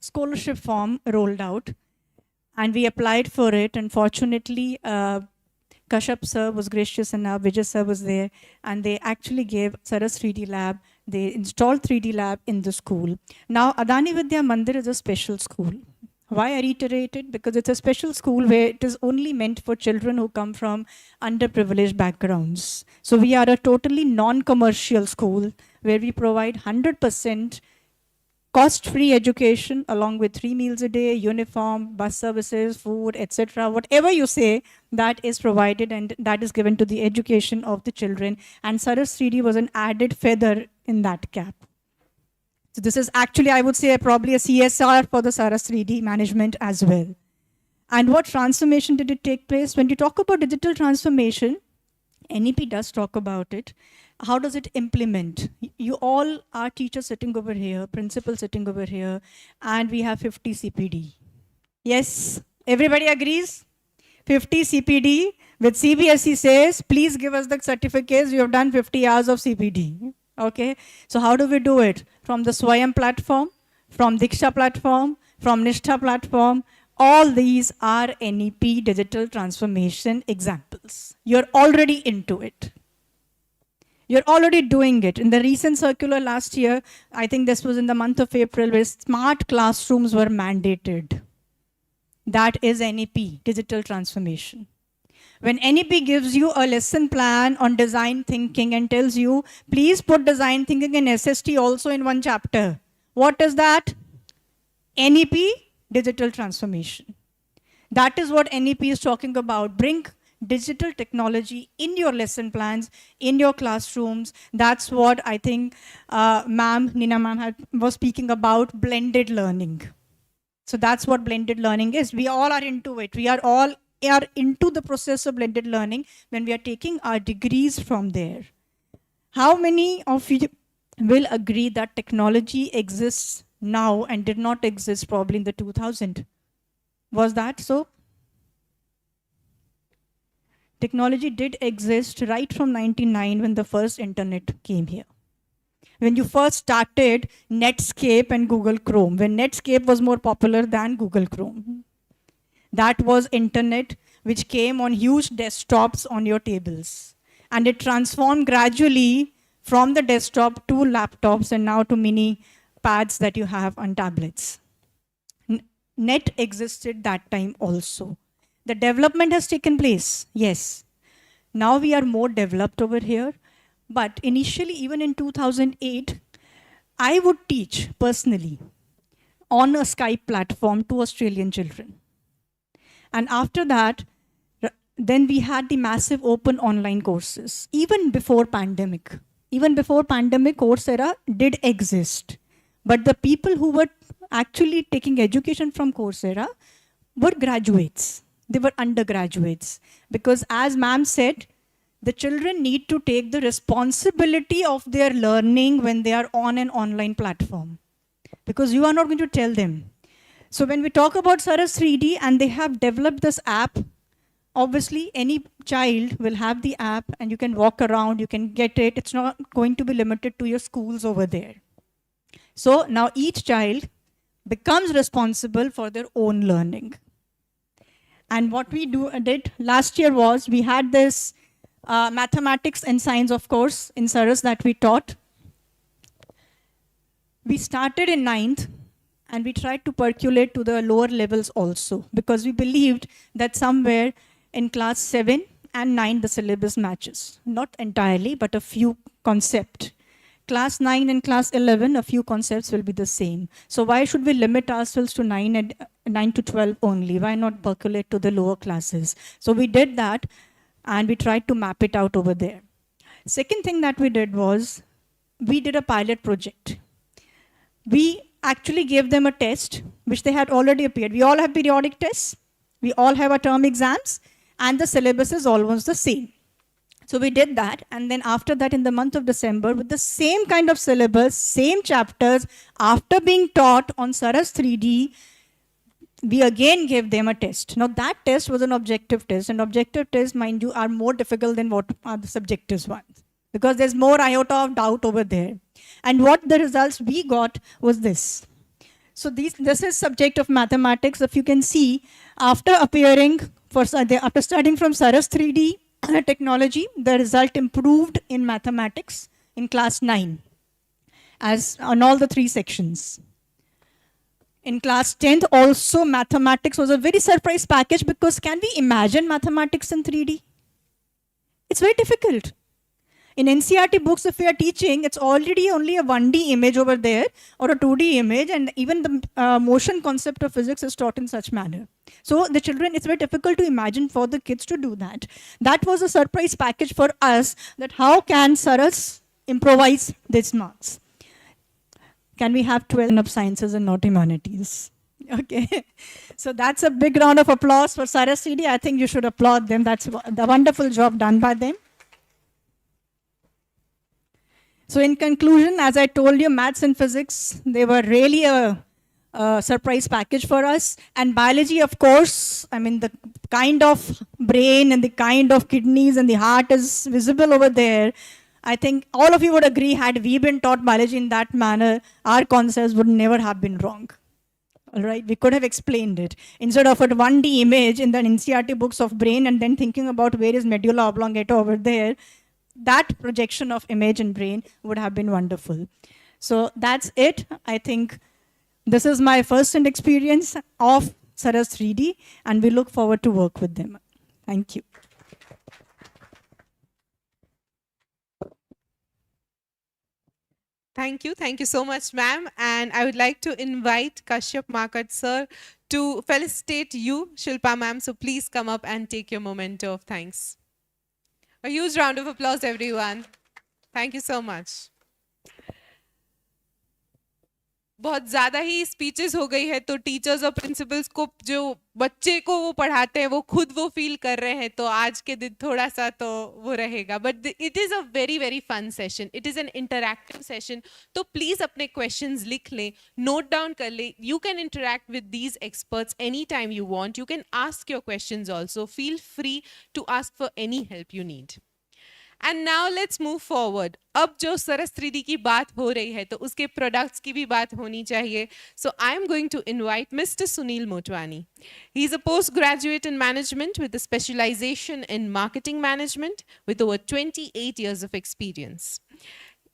scholarship form rolled out, and we applied for it. And fortunately, Kashyap sir was gracious enough, Vijay sir was there, and they actually gave Saras-3D lab. They installed 3D lab in the school. Now, Adani Vidya Mandir is a special school. Why I reiterate it? Because it's a special school where it is only meant for children who come from underprivileged backgrounds. So we are a totally non-commercial school where we provide 100% cost-free education along with 3 meals a day, uniform, bus services, food, etc. Whatever you say, that is provided and that is given to the education of the children. And Saras-3D was an added feather in that cap. So this is actually, I would say, probably a CSR for the Saras-3D management as well. And what transformation did it take place? When you talk about digital transformation, NEP does talk about it. How does it implement? You all are teachers sitting over here, principals sitting over here, and we have 50 CPD. Yes, everybody agrees? 50 CPD with CBSE says, please give us the certificates, you have done 50 hours of CPD. Okay, so how do we do it? From the Swayam platform, from Diksha platform, from Nishtha platform, all these are NEP digital transformation examples. You're already into it. You're already doing it. In the recent circular last year, I think this was in the month of April, where smart classrooms were mandated. That is NEP, digital transformation. When NEP gives you a lesson plan on design thinking and tells you, please put design thinking and SST also in one chapter. What is that? NEP, digital transformation. That is what NEP is talking about. Bring digital technology in your lesson plans, in your classrooms. That's what I think Nina ma'am was speaking about, blended learning. So that's what blended learning is. We all are into it. We are all into the process of blended learning when we are taking our degrees from there. How many of you will agree that technology exists now and did not exist probably in the 2000? Was that so? Technology did exist right from 1999 when the first internet came here. When you first started Netscape and Google Chrome, when Netscape was more popular than Google Chrome. That was internet which came on huge desktops on your tables. And it transformed gradually from the desktop to laptops and now to mini pads that you have on tablets. Net existed that time also. The development has taken place, yes. Now we are more developed over here. But initially, even in 2008, I would teach personally on a Skype platform to Australian children. And after that, then we had the massive open online courses, even before pandemic. Even before pandemic, Coursera did exist. But the people who were actually taking education from Coursera were graduates. They were undergraduates. Because as ma'am said, the children need to take the responsibility of their learning when they are on an online platform. Because you are not going to tell them. So when we talk about Saras-3D and they have developed this app, obviously any child will have the app and you can walk around, you can get it. It's not going to be limited to your schools over there. So now each child becomes responsible for their own learning. And what we did last year was we had this mathematics and science, of course, in Saras that we taught. We started in 9th and we tried to percolate to the lower levels also because we believed that somewhere in class 7 and 9 the syllabus matches. Not entirely, but a few concepts. Class 9 and class 11, a few concepts will be the same. So why should we limit ourselves to 9 to 12 only? Why not percolate to the lower classes? So we did that and we tried to map it out over there. Second thing that we did was, we did a pilot project. We actually gave them a test, which they had already appeared. We all have periodic tests. We all have our term exams. And the syllabus is almost the same. So we did that, and then after that in the month of December, with the same kind of syllabus, same chapters, after being taught on Saras-3D, we again gave them a test. Now that test was an objective test, and objective tests, mind you, are more difficult than what are the subjective ones, because there's more iota of doubt over there. And what the results we got was this. So this is subject of mathematics. If you can see, after appearing after studying from Saras-3D technology, the result improved in mathematics in class 9, as on all the 3 sections. In class 10th, also mathematics was a very surprise package, because can we imagine mathematics in 3D? It's very difficult. In NCERT books, if we are teaching, it's already only a 1D image over there or a 2D image, and even the motion concept of physics is taught in such manner. So the children, it's very difficult to imagine for the kids to do that. That was a surprise package for us, that how can Saras improvise these marks? Can we have 12 of sciences and not humanities? Okay, so that's a big round of applause for Saras-3D. I think you should applaud them. That's the wonderful job done by them. So in conclusion, as I told you, maths and physics, they were really a surprise package for us. And biology, of course, I mean, the kind of brain and the kind of kidneys and the heart is visible over there. I think all of you would agree, had we been taught biology in that manner, our concepts would never have been wrong. All right, we could have explained it. Instead of a 1D image in the NCERT books of brain and then thinking about where is medulla oblongata over there, that projection of image in brain would have been wonderful. So that's it. I think this is my first-hand experience of Saras-3D, and we look forward to work with them. Thank you. Thank you. Thank you so much, ma'am. And I would like to invite Kashyap Makat sir to felicitate you, Shilpa ma'am. So please come up and take your memento of thanks. A huge round of applause, everyone. Thank you so much. बहुत ज़्यादा ही speeches हो गई है, तो teachers और principles को, जो बच्चे को वो पढ़ाते हैं, वो खुद वो फील कर रहे हैं, तो आज के दिन थोड़ा सा तो वो रहेगा. But it is a very very fun session. It is an interactive session. तो प्लीज़ अपने क्वेश्चंस लिख लें, नोट डाउन कर लें. You can interact with these experts any time you want. You can ask your questions also. Feel free to ask for any help you need. And now let's move forward. अब जो Saras-3D की बात हो रही है, तो उसके products की भी बात होनी चाहिए. So I am going to invite Mr. Sunil Motwani. He is a postgraduate in management with a specialization in marketing management with over 28 years of experience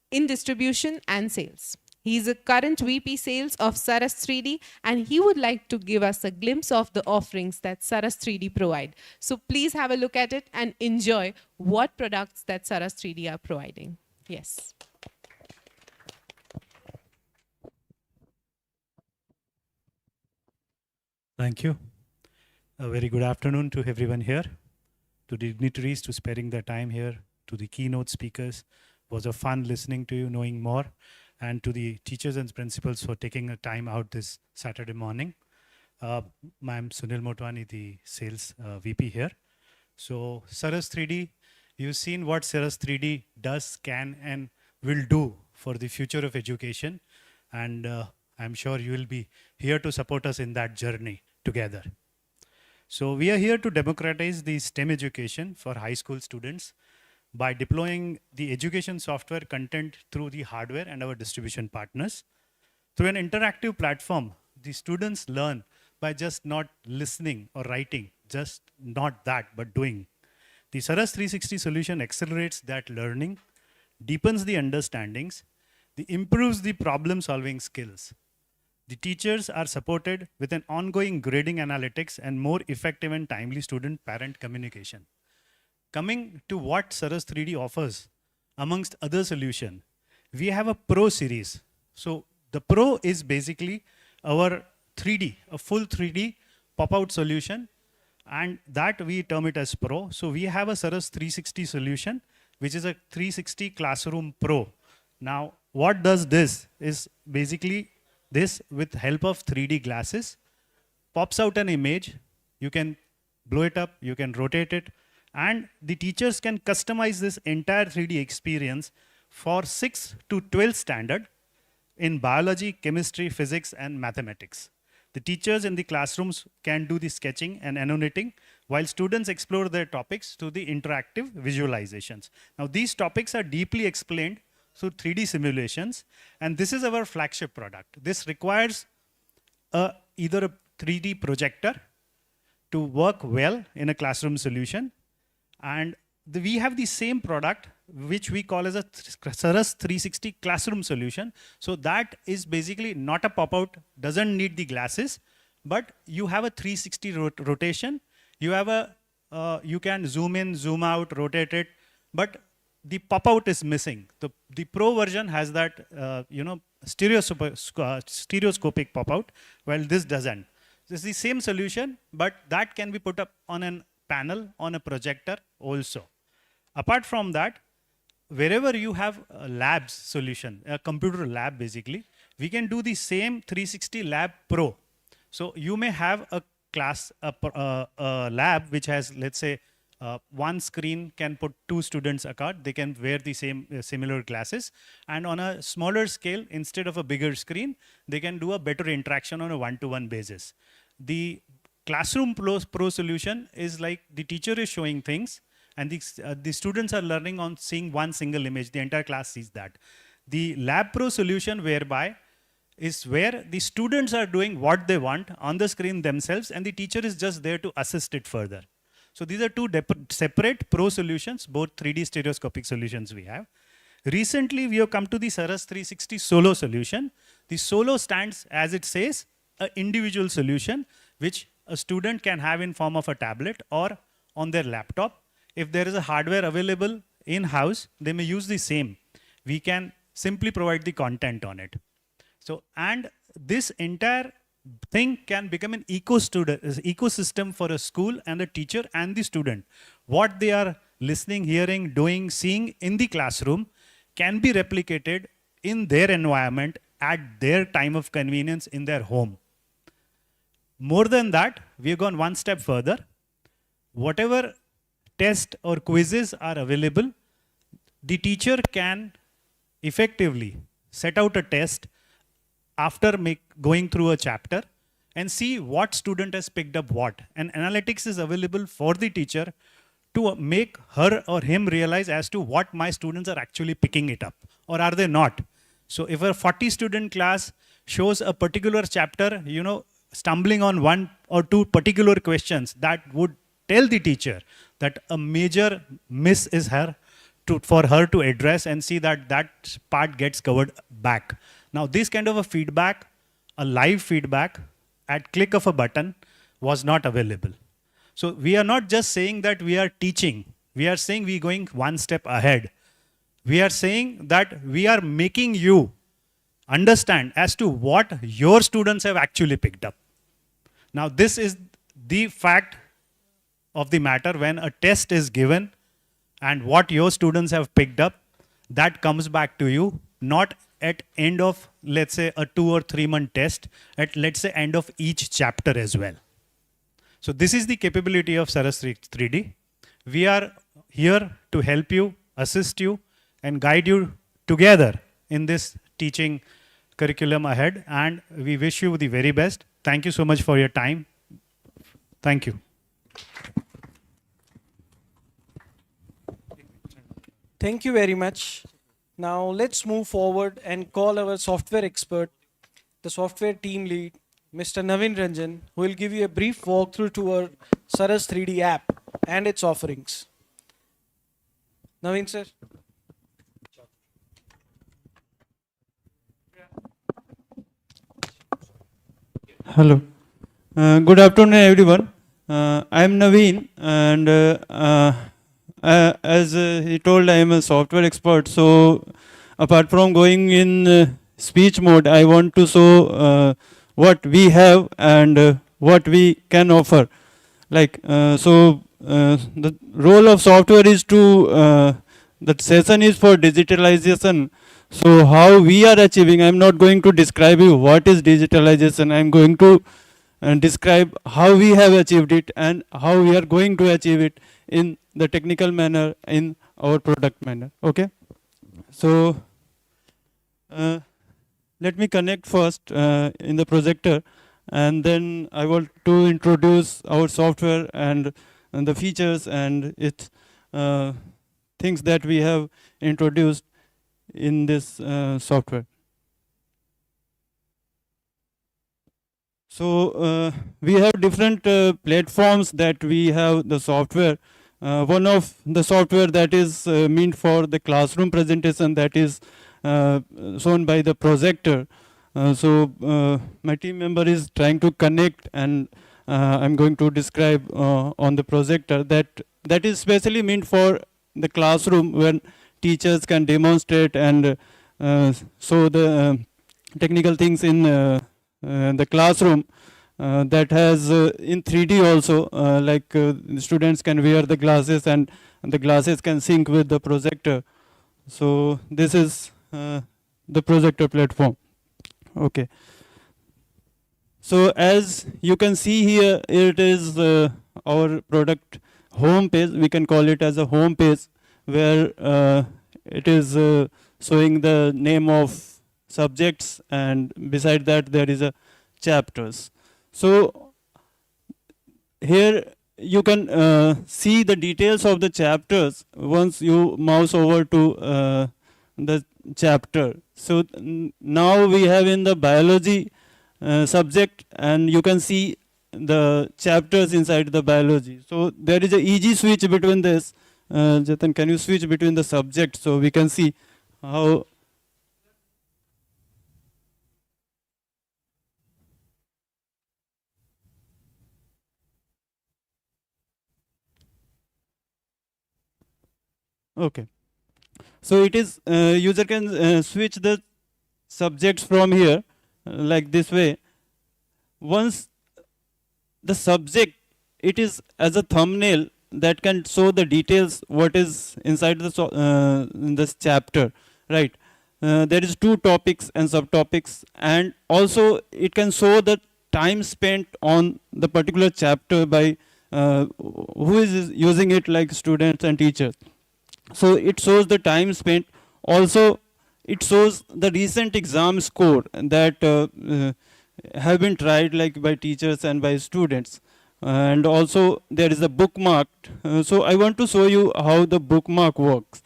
in distribution and sales. He is a current VP sales of Saras-3D, and he would like to give us a glimpse of the offerings that Saras-3D provide. So please have a look at it and enjoy what products that Saras-3D are providing. Yes. Thank you. A very good afternoon to everyone here, to dignitaries, to sparing their time here, to the keynote speakers. It was a fun listening to you, knowing more, and to the teachers and principals for taking a time out this Saturday morning. I'm Sunil Motwani, the sales VP here. So Saras-3D, you've seen what Saras-3D does, can, and will do for the future of education. And I'm sure you will be here to support us in that journey together. So we are here to democratize the STEM education for high school students by deploying the education software content through the hardware and our distribution partners. Through an interactive platform, the students learn by just not listening or writing, just not that, but doing. The Saras-360 solution accelerates that learning, deepens the understandings, improves the problem-solving skills. The teachers are supported with an ongoing grading analytics and more effective and timely student-parent communication. Coming to what Saras-3D offers, amongst other solutions, we have a Pro series. So the Pro is basically our 3D, a full 3D pop-out solution, and that we term it as Pro. So we have a Saras-360 solution, which is a 360 Classroom Pro. Now, what does this is basically this, with help of 3D glasses, pops out an image. You can blow it up, you can rotate it, and the teachers can customize this entire 3D experience for 6 to 12 standard in biology, chemistry, physics, and mathematics. The teachers in the classrooms can do the sketching and annotating, while students explore their topics through the interactive visualizations. Now, these topics are deeply explained through 3D simulations, and this is our flagship product. This requires either a 3D projector to work well in a classroom solution. And we have the same product, which we call as a Saras-360 classroom solution. So that is basically not a pop-out, doesn't need the glasses, but you have a 360 rotation. You have you can zoom in, zoom out, rotate it, but the pop-out is missing. The Pro version has that, stereoscopic pop-out, while this doesn't. This is the same solution, but that can be put up on a panel, on a projector also. Apart from that, wherever you have a labs solution, a computer lab basically, we can do the same 360 Lab Pro. So you may have a class, a lab which has, let's say, one screen can put 2 students apart. They can wear the same similar glasses, and on a smaller scale, instead of a bigger screen, they can do a better interaction on a one-to-one basis. The Classroom Pro solution is like the teacher is showing things, and the students are learning on seeing one single image. The entire class sees that. The Lab Pro solution, whereby is where the students are doing what they want on the screen themselves, and the teacher is just there to assist it further. So these are 2 separate Pro solutions, both 3D stereoscopic solutions we have. Recently, we have come to the Saras-360 Solo solution. The Solo stands, as it says, an individual solution, which a student can have in form of a tablet or on their laptop. If there is a hardware available in-house, they may use the same. We can simply provide the content on it. So, and this entire thing can become an ecosystem for a school and a teacher and the student. What they are listening, hearing, doing, seeing in the classroom can be replicated in their environment at their time of convenience in their home. More than that, we have gone one step further. Whatever tests or quizzes are available, the teacher can effectively set out a test after going through a chapter and see what student has picked up what. And analytics is available for the teacher to make her or him realize as to what my students are actually picking it up, or are they not. So if a 40 student class shows a particular chapter, stumbling on 1 or 2 particular questions, that would tell the teacher that a major miss is for her to address and see that that part gets covered back. Now, this kind of a feedback, a live feedback at click of a button, was not available. So we are not just saying that we are teaching. We are saying we are going one step ahead. We are saying that we are making you understand as to what your students have actually picked up. Now, this is the fact of the matter. When a test is given and what your students have picked up, that comes back to you, not at end of, let's say, a 2 or 3 month test, at, let's say, end of each chapter as well. So this is the capability of Saras-3D. We are here to help you, assist you, and guide you together in this teaching curriculum ahead. And we wish you the very best. Thank you so much for your time. Thank you. Thank you very much. Now let's move forward and call our software expert, the software team lead, Mr. Navin Ranjan, who will give you a brief walkthrough to our Saras-3D app and its offerings. Navin sir. Hello. Good afternoon, everyone. I am Naveen, and as he told, I am a software expert. So, apart from going in speech mode, I want to show what we have and what we can offer. The role of software is to, the session is for digitalization. So how we are achieving, I am not going to describe you what is digitalization. I am going to describe how we have achieved it and how we are going to achieve it in the technical manner, in our product manner. Okay. So let me connect first in the projector, and then I want to introduce our software and the features and its things that we have introduced in this software. So we have different platforms that we have the software. One of the software that is meant for the classroom presentation, that is shown by the projector. So my team member is trying to connect, and I'm going to describe on the projector that is specially meant for the classroom when teachers can demonstrate and show the technical things in the classroom. That has in 3D also, students can wear the glasses and the glasses can sync with the projector. So this is the projector platform. Okay. So as you can see here, it is our product home page. We can call it as a home page, where it is showing the name of subjects, and beside that there is a chapters. So here you can see the details of the chapters once you mouse over to the chapter. So now we have in the biology subject, and you can see the chapters inside the biology. So there is a easy switch between this. Jatan, can you switch between the subjects so we can see how? Okay. So it is user can switch the subjects from here like this way. Once the subject, it is as a thumbnail that can show the details what is inside the in this chapter, right? There is 2 topics and subtopics, and also it can show the time spent on the particular chapter by who is using it, like students and teachers. So it shows the time spent. Also it shows the recent exam score that have been tried like by teachers and by students. And also there is a bookmark. So I want to show you how the bookmark works.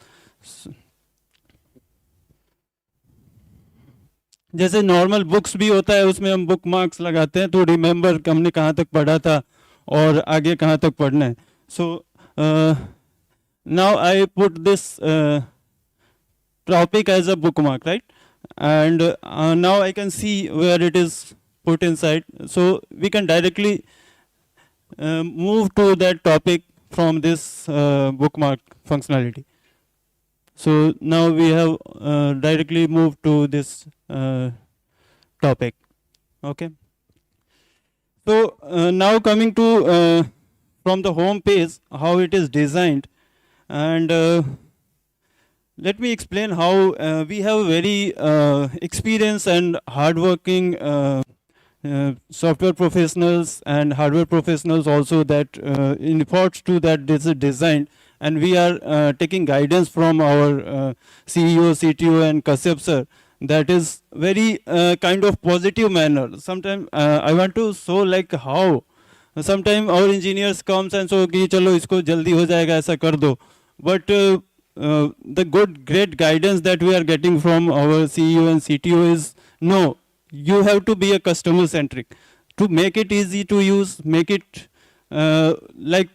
जैसे normal books भी होता है, उसमें हम book marks लगाते हैं तो remember हमने कहाँ तक पढ़ा था और आगे कहाँ तक पढ़ना है. सो now I put this topic as a bookmark, right? And now I can see where it is put inside. So we can directly move to that topic from this bookmark functionality. So now we have directly moved to this topic. Okay. So now coming to from the home page, how it is designed. And let me explain how we have very experienced and hardworking software professionals and hardware professionals also that in efforts to that this is designed, and we are taking guidance from our CEO, CTO and Kashyap sir. That is very kind of positive manner. Sometimes I want to show like how sometimes our engineers comes and so कि चलो इसको जल्दी हो जाएगा ऐसा कर दो. But the great guidance that we are getting from our CEO and CTO is, no, you have to be a customer centric to make it easy to use, make it like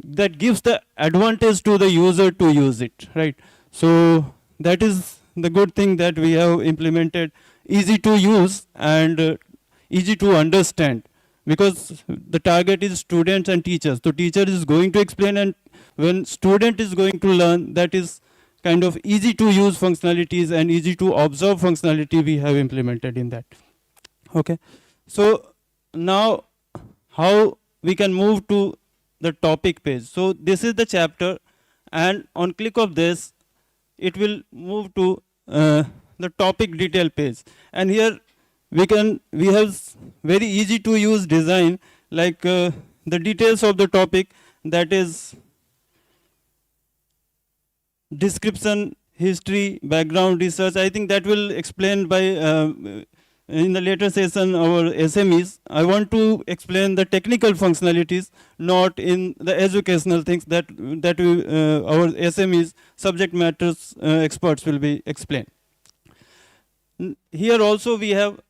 that gives the advantage to the user to use it, right? So that is the good thing that we have implemented, easy to use and easy to understand, because the target is students and teachers. So teacher is going to explain, and when student is going to learn, that is kind of easy to use functionalities and easy to observe functionality we have implemented in that. Okay. So now how we can move to the topic page. So this is the chapter, and on click of this, it will move to the topic detail page. And here we have very easy to use design, like the details of the topic, that is description, history, background, research. I think that will explain by in the later session our SMEs. I want to explain the technical functionalities, not in the educational things that we, our SMEs, subject matters experts will be explained. Here also we have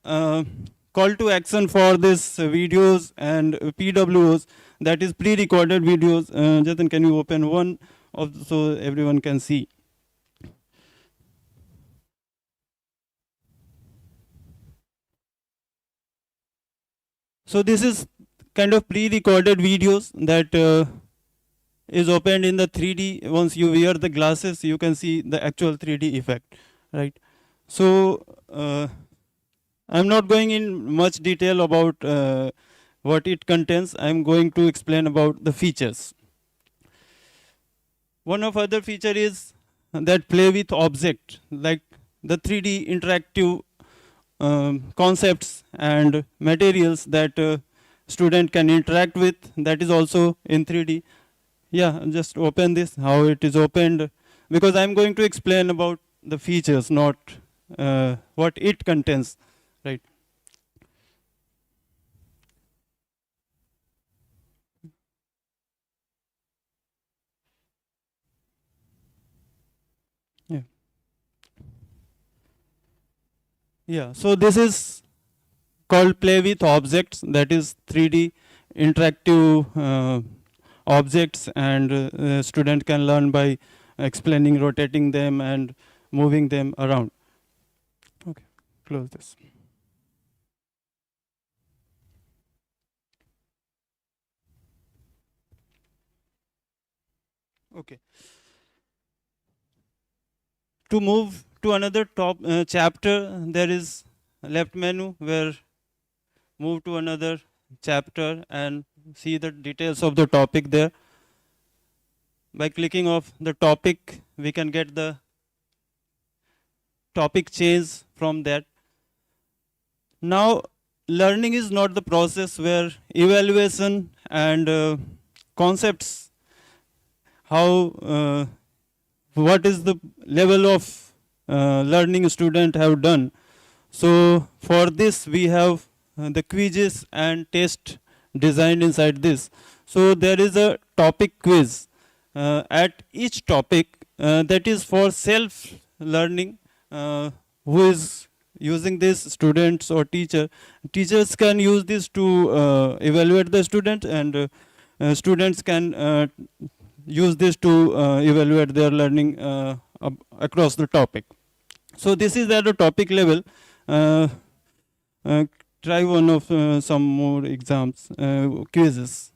call to action for this videos and PWOs, that is pre-recorded videos. Jatin, can you open one of so everyone can see? So this is kind of pre-recorded videos that is opened in the 3D. Once you wear the glasses, you can see the actual 3D effect, right? So I'm not going in much detail about what it contains. I'm going to explain about the features. One of other feature is that play with object, like the 3D interactive concepts and materials that student can interact with, that is also in 3D. Yeah, just open this, how it is opened, because I'm going to explain about the features, not what it contains, right? Yeah. Yeah, so this is called play with objects, that is 3D interactive objects, and student can learn by explaining, rotating them and moving them around. Okay, close this. Okay. To move to another top chapter, there is left menu where move to another chapter and see the details of the topic there. By clicking off the topic, we can get the topic change from that. Now, learning is not the process where evaluation and concepts, how what is the level of learning student have done. So for this we have the quizzes and test designed inside this. So there is a topic quiz at each topic that is for self learning. Who is using this, students or teachers can use this to evaluate the student, and students can use this to evaluate their learning across the topic. So this is at a topic level. Try one of some more exams, quizzes.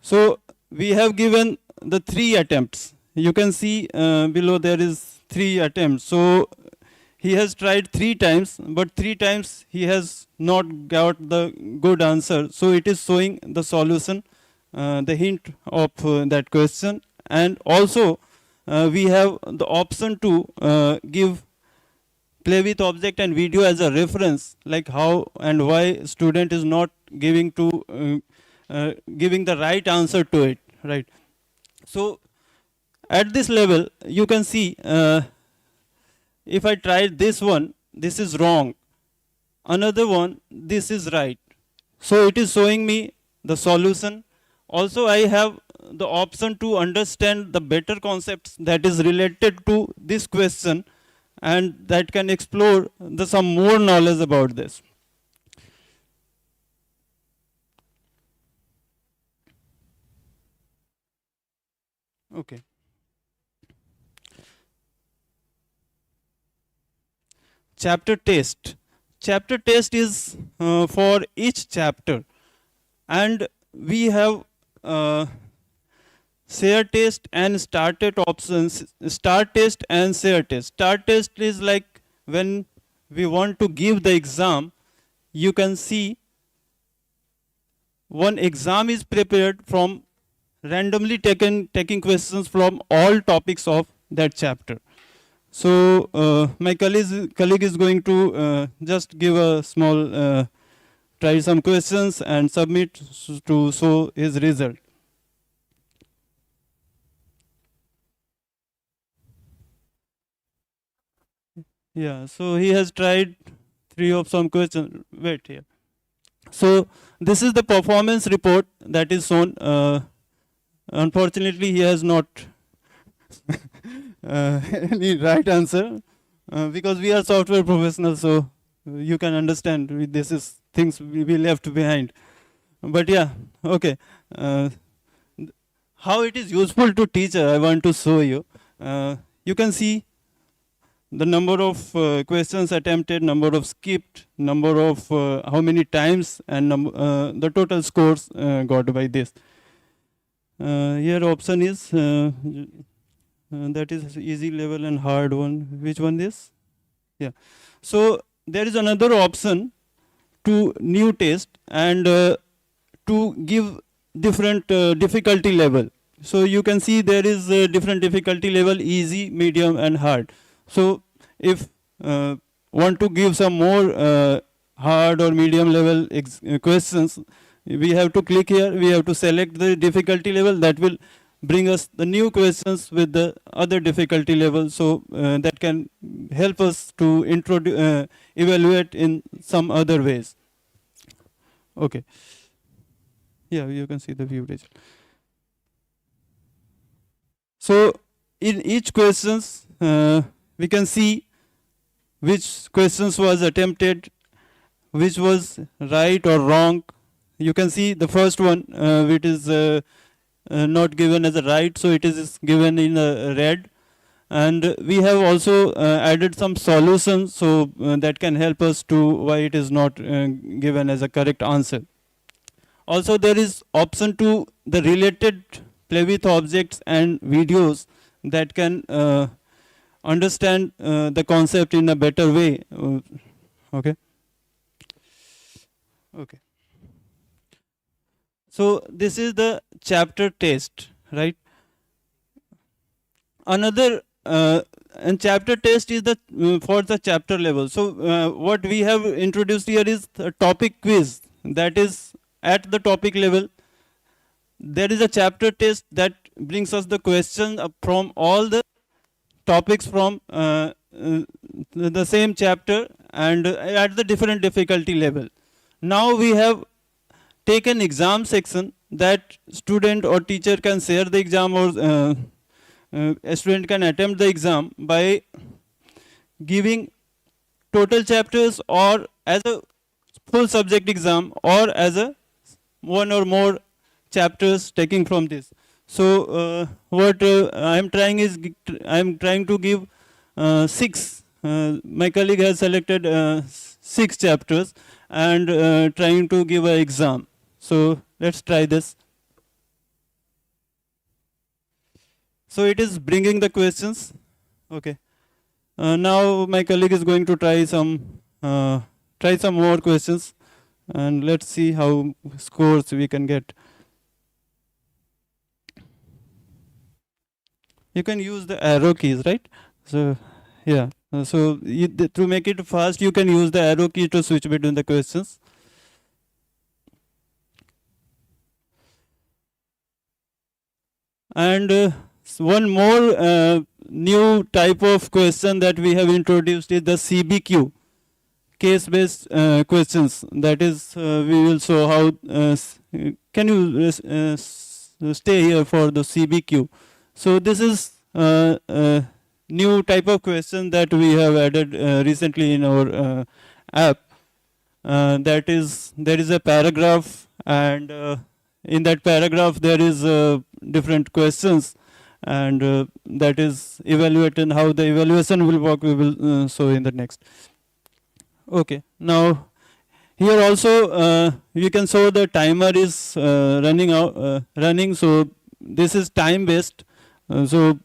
So we have given the 3 attempts. You can see below there is 3 attempts. So he has tried 3 times, but 3 times he has not got the good answer. So it is showing the solution, the hint of that question, and also we have the option to give play with object and video as a reference, like how and why student is not giving giving the right answer to it, right? So at this level you can see if I tried this one, this is wrong, another one, this is right. So it is showing me the solution. Also I have the option to understand the better concepts that is related to this question, and that can explore some more knowledge about this. Okay. Chapter test. Chapter test is for each chapter, and we have share test and start test options. Start test and share test. Start test is like when we want to give the exam, you can see one exam is prepared from randomly taking questions from all topics of that chapter. So my colleague is going to just give a small try some questions and submit to show his result. Yeah, so he has tried 3 of some questions. Wait here. So this is the performance report that is shown. Unfortunately, he has not any right answer because we are software professionals. So you can understand this is things we left behind. But yeah, okay. How it is useful to teacher, I want to show you. You can see the number of questions attempted, number of skipped, number of how many times, and the total scores got by this. Here option is that is easy level and hard one. Which one is? Yeah. So there is another option to new test and to give different difficulty level. So you can see there is a different difficulty level, easy, medium and hard. So if want to give some more hard or medium level questions, we have to click here, we have to select the difficulty level, that will bring us the new questions with the other difficulty level. So that can help us to evaluate in some other ways. Okay. Yeah, you can see the view result. So in each questions, we can see which questions was attempted, which was right or wrong. You can see the first one, which is not given as a right, so it is given in red. And we have also added some solutions, so that can help us to why it is not given as a correct answer. Also, there is option to the related play with objects and videos that can understand the concept in a better way. Okay. Okay. So this is the chapter test, right? Another and chapter test is the for the chapter level. So what we have introduced here is a topic quiz, that is at the topic level. There is a chapter test that brings us the question from all the topics from the same chapter and at the different difficulty level. Now we have taken exam section that student or teacher can share the exam, or a student can attempt the exam by giving total chapters or as a full subject exam or as a one or more chapters taking from this. So what I am trying is I am trying to give 6. My colleague has selected 6 chapters and trying to give an exam. So let's try this. So it is bringing the questions. Okay. Now my colleague is going to try some more questions, and let's see how scores we can get. You can use the arrow keys, right? So yeah. So to make it fast, you can use the arrow key to switch between the questions. And one more new type of question that we have introduced is the CBQ, case-based questions. That is, we will show how. Can you stay here for the CBQ? So this is a new type of question that we have added recently in our app. That is, there is a paragraph, and in that paragraph there is different questions, and that is evaluated. How the evaluation will work, we will show in the next. Okay. Now here also you can show the timer is running. So this is time based. So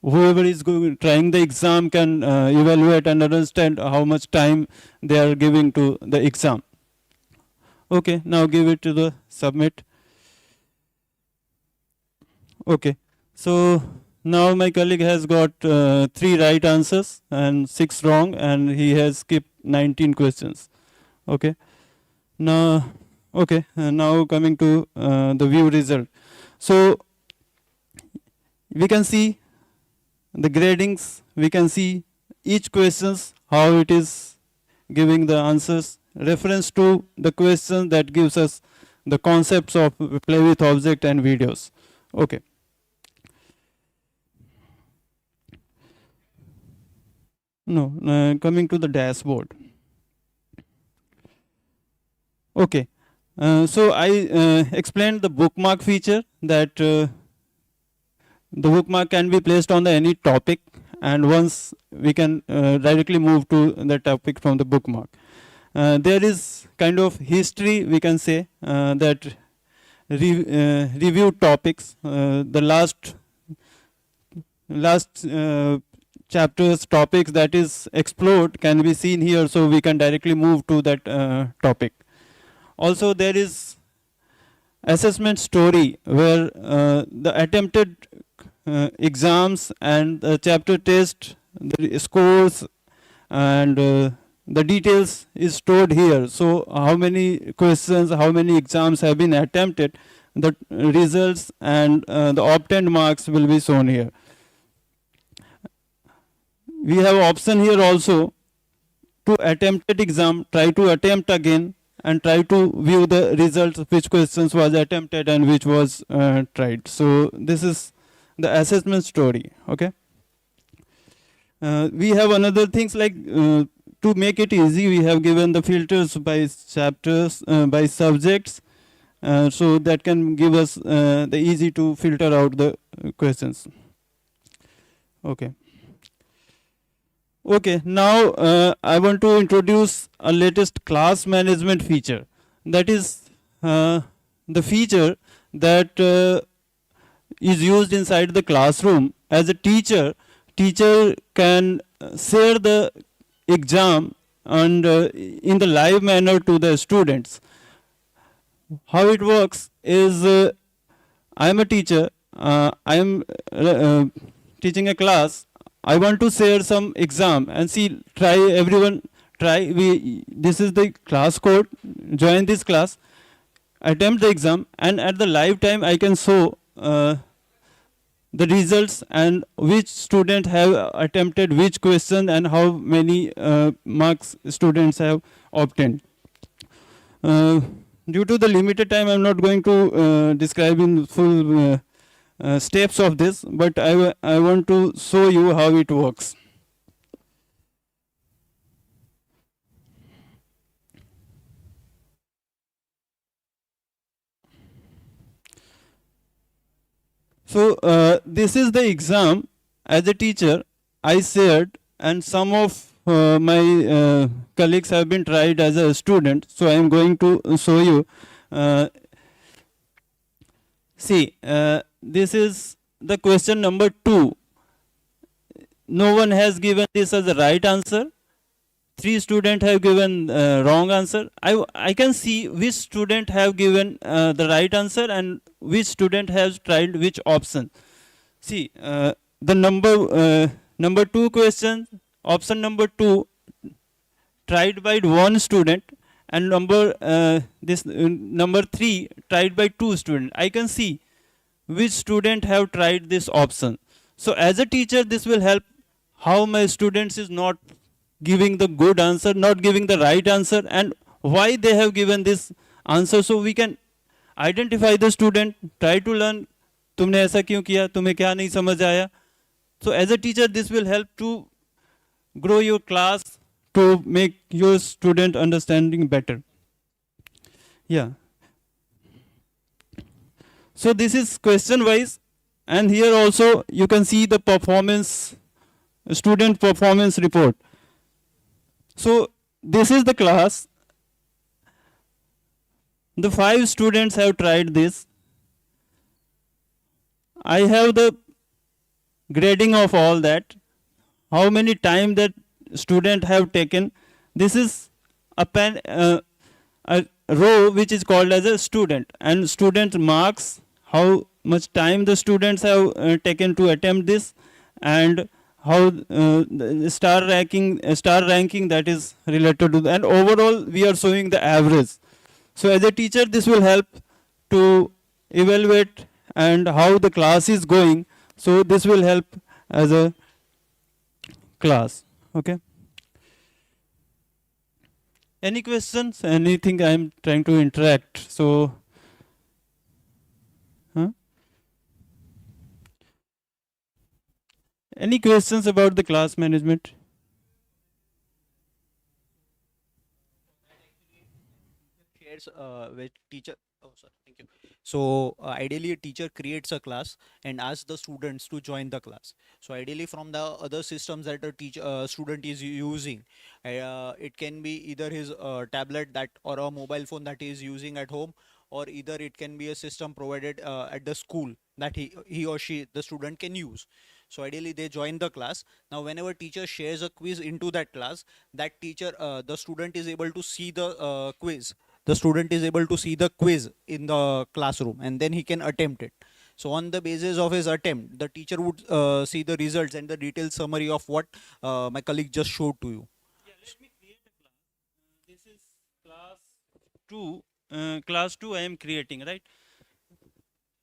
whoever is trying the exam can evaluate and understand how much time they are giving to the exam. Okay, now give it to the submit. Okay, so now my colleague has got 3 right answers and 6 wrong, and he has skipped 19 questions. Okay, now now coming to the view result. So we can see the gradings, we can see each questions, how it is giving the answers, reference to the question that gives us the concepts of play with object and videos. Okay. No, coming to the dashboard. Okay. So I explained the bookmark feature, that the bookmark can be placed on the any topic, and once we can directly move to the topic from the bookmark. There is kind of history, we can say, that review topics. The last chapter's topics that is explored can be seen here, so we can directly move to that topic. Also, there is assessment story, where the attempted exams and the chapter test, the scores, and the details is stored here. So how many questions, how many exams have been attempted, the results and the obtained marks will be shown here. We have option here also to attempted exam, try to attempt again, and try to view the results, which questions was attempted and which was tried. So this is the assessment story. Okay. We have another things like, to make it easy, we have given the filters by chapters, by subjects, so that can give us the easy to filter out the questions. Okay. Okay, now I want to introduce a latest class management feature. That is the feature that is used inside the classroom. As a teacher can share the exam and in the live manner to the students. How it works is, I am a teacher, I am teaching a class. I want to share some exam and see, try, everyone try. This is the class code, join this class, attempt the exam, and at the live time I can show the results and which student have attempted which question and how many marks students have obtained. Due to the limited time, I'm not going to describe in full steps of this, but I want to show you how it works. So this is the exam. As a teacher, I shared, and some of my colleagues have been tried as a student. So I am going to show you. See, this is the question number 2. No one has given this as the right answer. 3 students have given wrong answer. I can see which student have given the right answer and which student has tried which option. See, the number 2 question, option number 2, tried by 1 student, and number 3 tried by 2 students. I can see which student have tried this option. So as a teacher, this will help how my students is not giving the good answer, not giving the right answer, and why they have given this answer. So we can identify the student, try to learn, तुमने ऐसा क्यों किया, तुम्हें क्या नहीं समझ आया. So as a teacher, this will help to grow your class, to make your student understanding better. Yeah. So this is question wise, and here also you can see the performance, student performance report. So this is the class. The 5 students have tried this. I have the grading of all that, how many time that student have taken. This is a row which is called as a student, and student marks, how much time the students have taken to attempt this, and how the star ranking that is related to that. And overall we are showing the average. So as a teacher, this will help to evaluate and how the class is going. So this will help as a class. Okay. Any questions? Anything I am trying to interact? So, any questions about the class management? shares with teacher. Oh, sorry. Thank you. So ideally, a teacher creates a class and asks the students to join the class. So ideally, from the other systems that a teacher student is using, it can be either his tablet that or a mobile phone that he is using at home, or either it can be a system provided at the school that he or she the student can use. So ideally they join the class. Now whenever teacher shares a quiz into that class, that teacher the student is able to see the student is able to see the quiz in the classroom, and then he can attempt it. So on the basis of his attempt, the teacher would see the results and the detailed summary of what my colleague just showed to you. Let me create a class. This is class 2. Class 2 I am creating, right?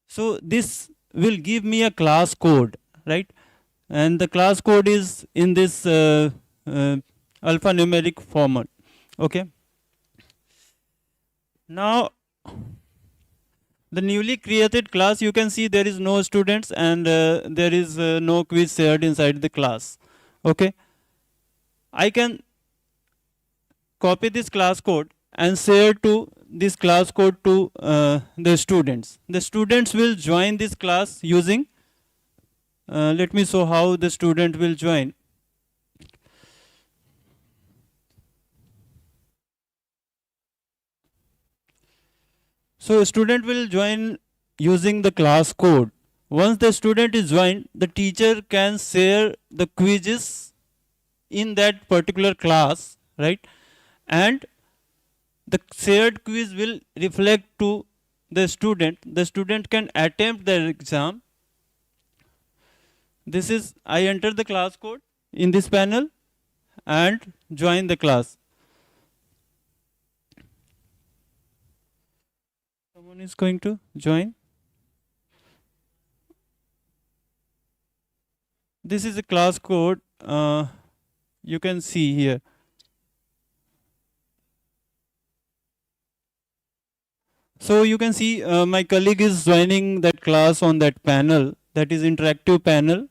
So this will give me a class code, right? And the class code is in this alphanumeric format. Okay. Now the newly created class, you can see there is no students and there is no quiz shared inside the class. Okay. I can copy this class code and share to this class code to the students. The students will join this class using, let me show how the student will join. So a student will join using the class code. Once the student is joined, the teacher can share the quizzes in that particular class, right? And the shared quiz will reflect to the student. The student can attempt the exam. This is, I enter the class code in this panel and join the class. Someone is going to join. This is a class code. You can see here. So you can see my colleague is joining that class on that panel, that is interactive panel.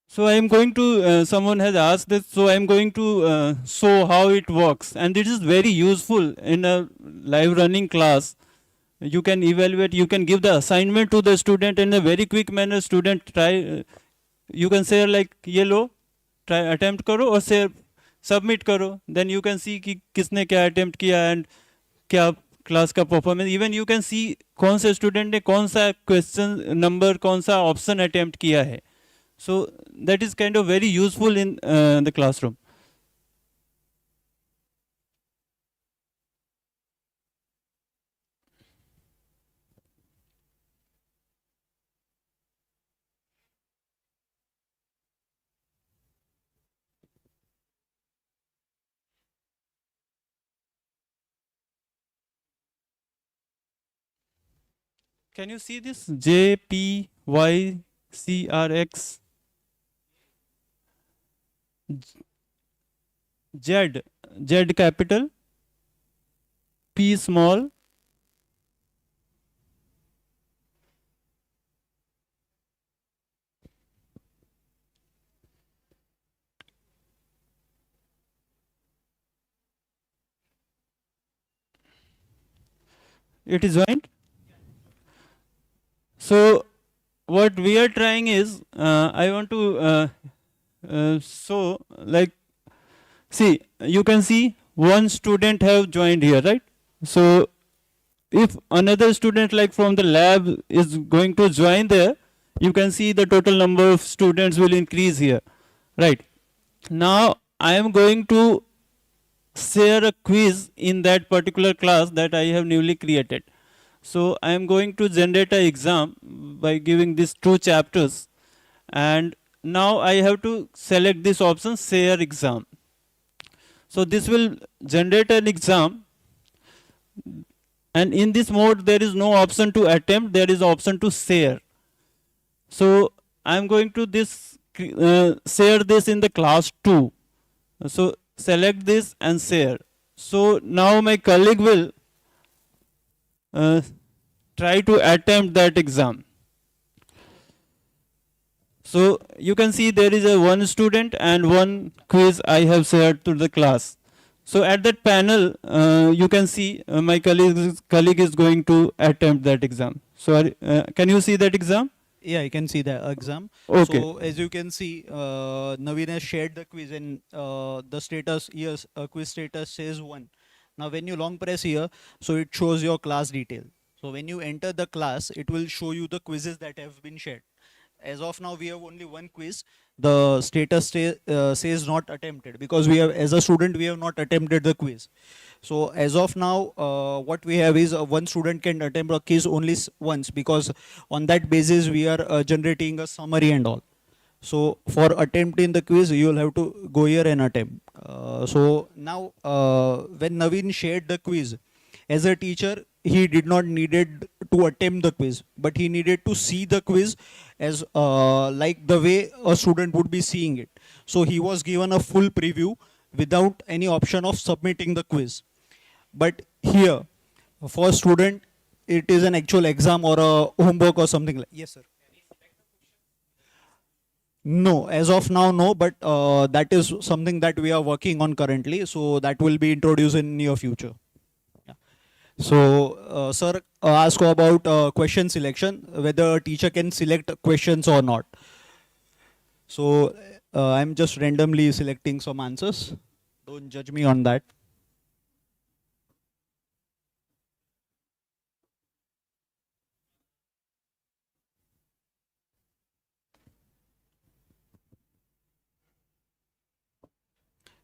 So I am going to, someone has asked this, so I am going to show how it works. And it is very useful in a live running class. You can evaluate, you can give the assignment to the student in a very quick manner. Student try, you can say like yellow, try attempt karo or say submit karo. Then you can see कि किसने क्या attempt किया and क्या class का performance. Even you can see कौन से student ने कौन सा question number, कौन सा option attempt किया है. So that is kind of very useful in the classroom. Can you see this? JPYCRX Z, Z capital, P small, it is joined. So what we are trying is, I want to show like, see, you can see one student have joined here, right? So if another student like from the lab is going to join there, you can see the total number of students will increase here, right? Now I am going to share a quiz in that particular class that I have newly created. So I am going to generate an exam by giving these 2 chapters, and now I have to select this option, share exam. So this will generate an exam, and in this mode there is no option to attempt, there is option to share. So I am going to share this in the class 2. So select this and share. So now my colleague will try to attempt that exam. So you can see there is a one student and one quiz I have shared to the class. So at that panel, you can see my colleague is going to attempt that exam. So can you see that exam? Yeah, I can see the exam. Okay. So as you can see, Naveen has shared the quiz and the status, yes, quiz status says 1. Now when you long press here, so it shows your class detail. So when you enter the class, it will show you the quizzes that have been shared. As of now, we have only one quiz. The status says not attempted because we have, as a student, we have not attempted the quiz. So as of now, what we have is one student can attempt a quiz only once, because on that basis we are generating a summary and all. So for attempting the quiz, you will have to go here and attempt. So now when Naveen shared the quiz, as a teacher, he did not needed to attempt the quiz, but he needed to see the quiz as like the way a student would be seeing it. So he was given a full preview without any option of submitting the quiz. But here, for student, it is an actual exam or a homework or something like. Yes, sir. No, as of now, no, but that is something that we are working on currently. So that will be introduced in near future. Yeah. So, sir, ask about question selection, whether a teacher can select questions or not. So I'm just randomly selecting some answers. Don't judge me on that.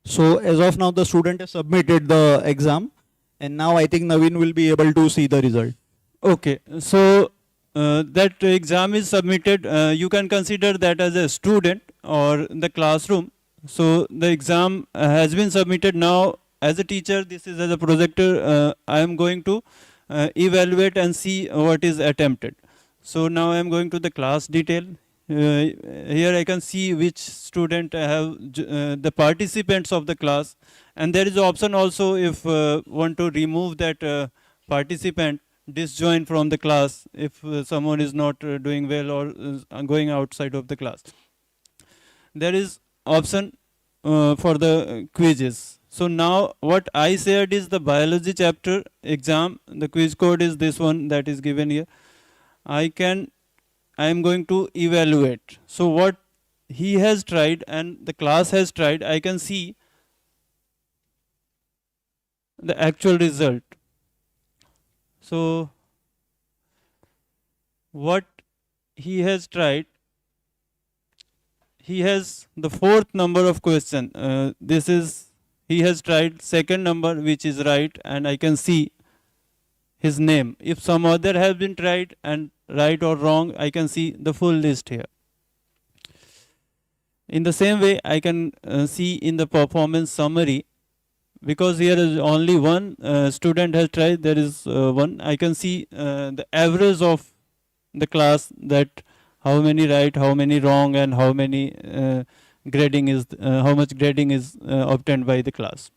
So as of now, the student has submitted the exam, and now I think Naveen will be able to see the result. Okay, so that exam is submitted. You can consider that as a student or the classroom. So the exam has been submitted. Now, as a teacher, this is as a projector. I am going to evaluate and see what is attempted. So now I am going to the class detail. Here I can see which student have the participants of the class, and there is option also if want to remove that participant, disjoin from the class if someone is not doing well or is going outside of the class. There is option for the quizzes. So now what I said is the biology chapter exam. The quiz code is this one that is given here. I am going to evaluate. So what he has tried and the class has tried, I can see the actual result. So what he has tried, he has the fourth number of question. This is, he has tried second number which is right, and I can see his name. If some other has been tried and right or wrong, I can see the full list here. In the same way, I can see in the performance summary, because here is only one student has tried, there is one. I can see the average of the class, that how many right, how many wrong, and how many grading is, how much grading is obtained by the class.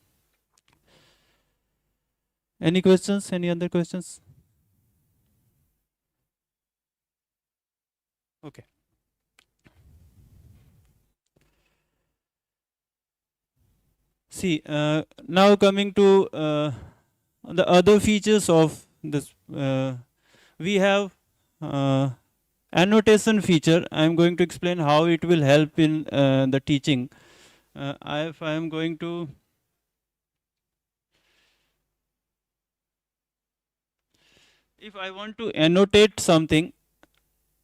Any questions? Any other questions? Okay. See, now coming to the other features of this, we have annotation feature. I am going to explain how it will help in the teaching. If I am going to if I want to annotate something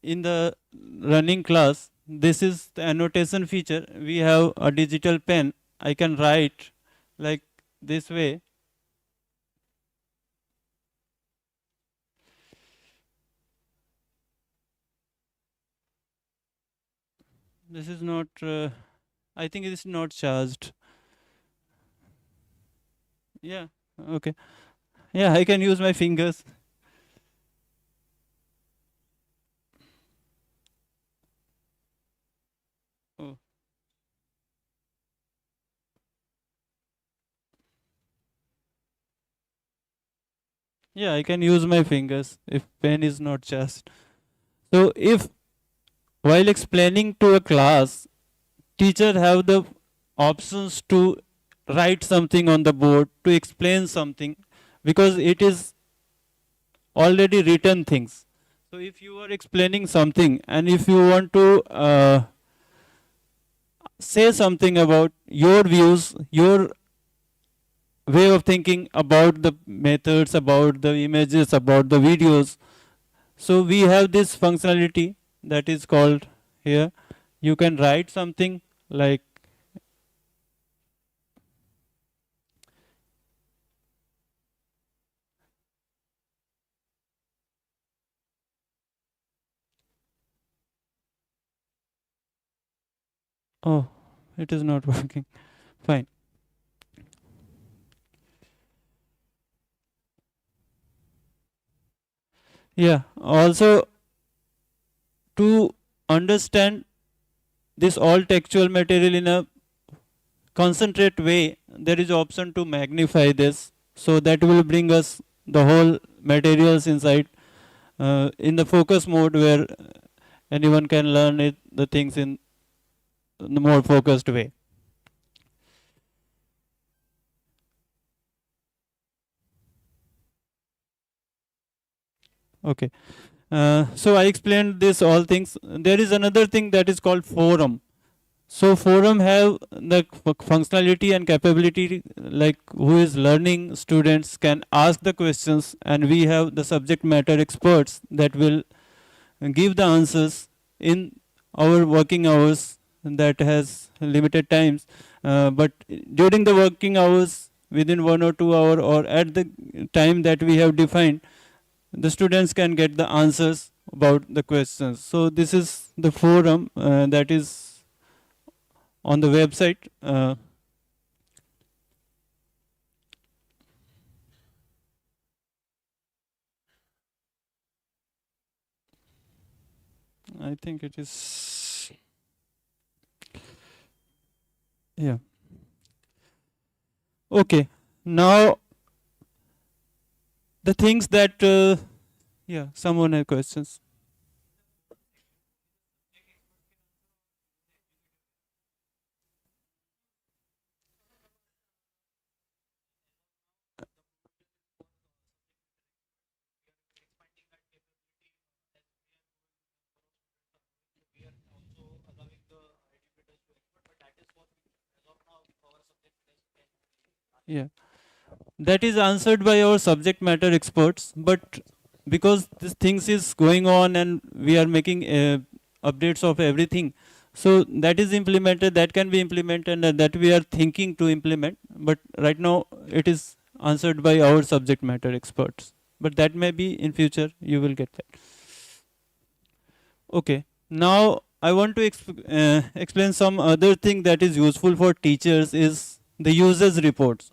in the running class, this is the annotation feature. We have a digital pen. I can write like this way. This is not, I think it is not charged. Yeah, okay. Yeah, I can use my fingers. Oh. Yeah, I can use my fingers if pen is not charged. So if while explaining to a class, teacher have the options to write something on the board to explain something, because it is already written things. So if you are explaining something and if you want to say something about your views, your way of thinking about the methods, about the images, about the videos, so we have this functionality that is called here. You can write something like, oh, it is not working. Fine. Yeah. Also, to understand this all textual material in a concentrate way, there is option to magnify this. So that will bring us the whole materials inside in the focus mode, where anyone can learn it, the things in the more focused way. Okay. So I explained this all things. There is another thing that is called forum. So forum have the functionality and capability, like who is learning students can ask the questions, and we have the subject matter experts that will give the answers in our working hours that has limited times. But during the working hours, within 1 or 2 hours, or at the time that we have defined, the students can get the answers about the questions. So this is the forum that is on the website. I think it is, yeah. Okay. Now the things that, yeah, someone has questions. Yeah, that is answered by our subject matter experts, but because this things is going on and we are making updates of everything, so that is implemented, that can be implemented, and that we are thinking to implement, but right now it is answered by our subject matter experts, but that may be in future you will get that. Okay, now I want to explain some other thing that is useful for teachers is the users reports,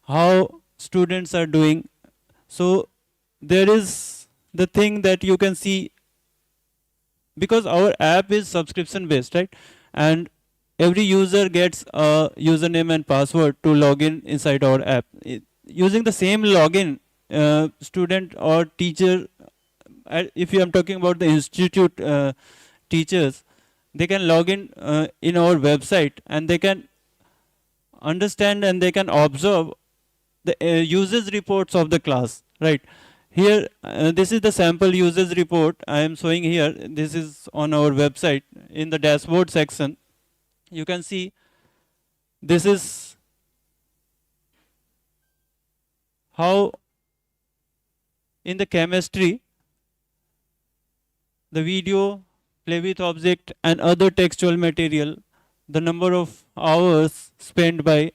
how students are doing. So there is the thing that you can see, because our app is subscription based, right? And every user gets a username and password to log in inside our app. Using the same login, student or teacher, if you am talking about the institute teachers, they can log in our website, and they can understand and they can observe the users reports of the class, right? Here, this is the sample users report I am showing here. This is on our website in the dashboard section. You can see this is how in the chemistry, the video, play with object and other textual material, the number of hours spent by.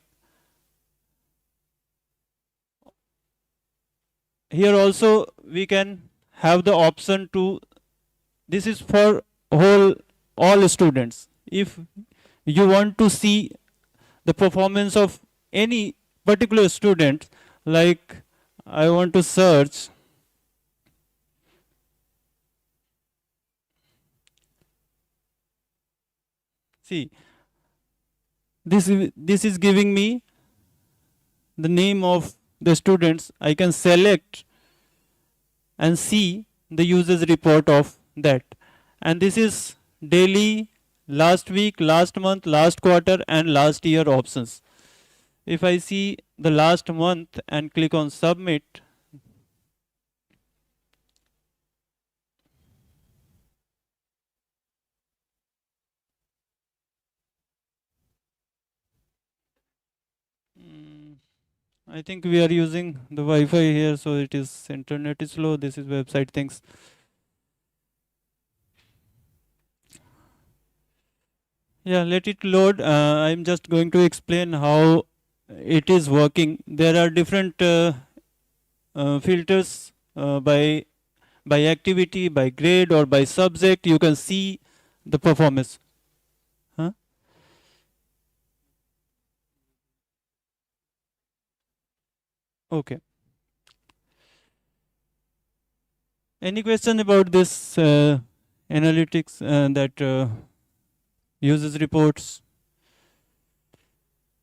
Here also we can have the option to, this is for all students. If you want to see the performance of any particular student, like I want to search, see, this is giving me the name of the students. I can select and see the users report of that. And this is daily, last week, last month, last quarter, and last year options. If I see the last month and click on submit, I think we are using the Wi-Fi here, so it is internet is slow. This is website things. Yeah, let it load. I'm just going to explain how it is working. There are different filters by activity, by grade, or by subject. You can see the performance. Huh? Okay. Any question about this analytics that uses reports?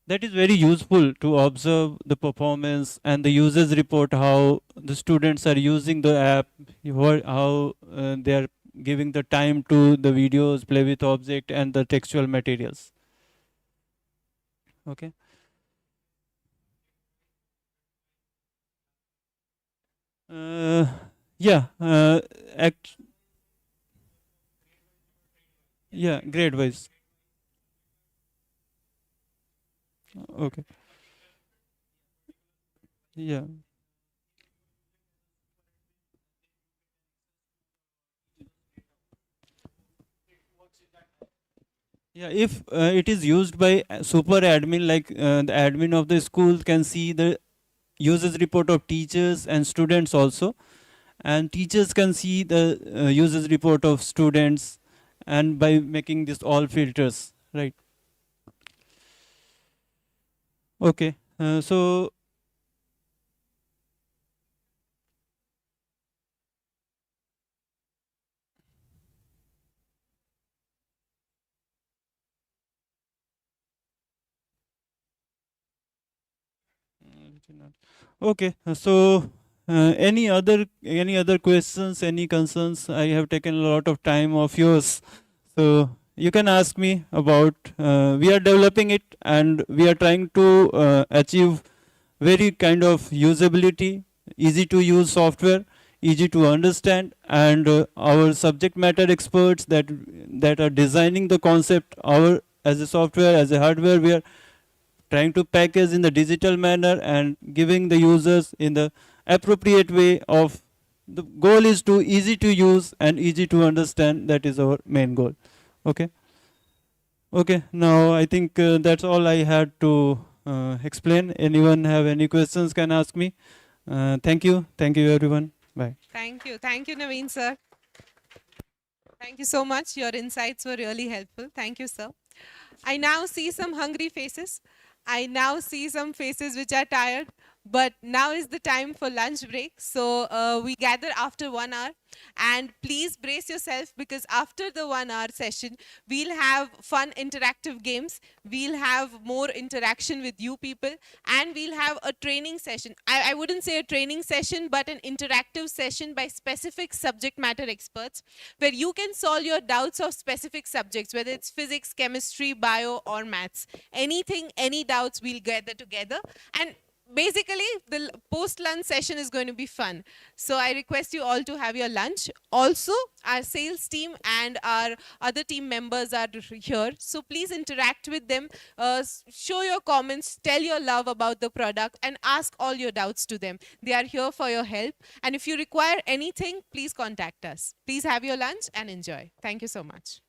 That is very useful to observe the performance and the users report how the students are using the app, how they are giving the time to the videos, play with object, and the textual materials. Okay. Yeah. Yeah, grade wise. Okay. Yeah. Yeah, if it is used by super admin, like the admin of the school can see the users report of teachers and students also, and teachers can see the users report of students, and by making this all filters, right? Okay, so okay, so any other questions, any concerns? I have taken a lot of time of yours, so you can ask me about. We are developing it, and we are trying to achieve very kind of usability, easy to use software, easy to understand, and our subject matter experts that are designing the concept, our as a software, as a hardware, we are trying to package in the digital manner and giving the users in the appropriate way of. The goal is to easy to use and easy to understand. That is our main goal. Okay. Okay, now I think that's all I had to explain. Anyone have any questions can ask me. Thank you. Thank you, everyone. Bye. Thank you. Thank you, Naveen, sir. Thank you so much. Your insights were really helpful. Thank you, sir. I now see some hungry faces. I now see some faces which are tired. But now is the time for lunch break. So we gather after 1 hour. And please brace yourself, because after the 1 hour session, we'll have fun interactive games. We'll have more interaction with you people. And we'll have a training session. I wouldn't say a training session, but an interactive session by specific subject matter experts, where you can solve your doubts of specific subjects, whether it's physics, chemistry, bio, or maths. Anything, any doubts, we'll gather together. And basically, the post-lunch session is going to be fun. So I request you all to have your lunch. Also, our sales team and our other team members are here. So please interact with them. Show your comments, tell your love about the product, and ask all your doubts to them. They are here for your help. And if you require anything, please contact us. Please have your lunch and enjoy. Thank you so much.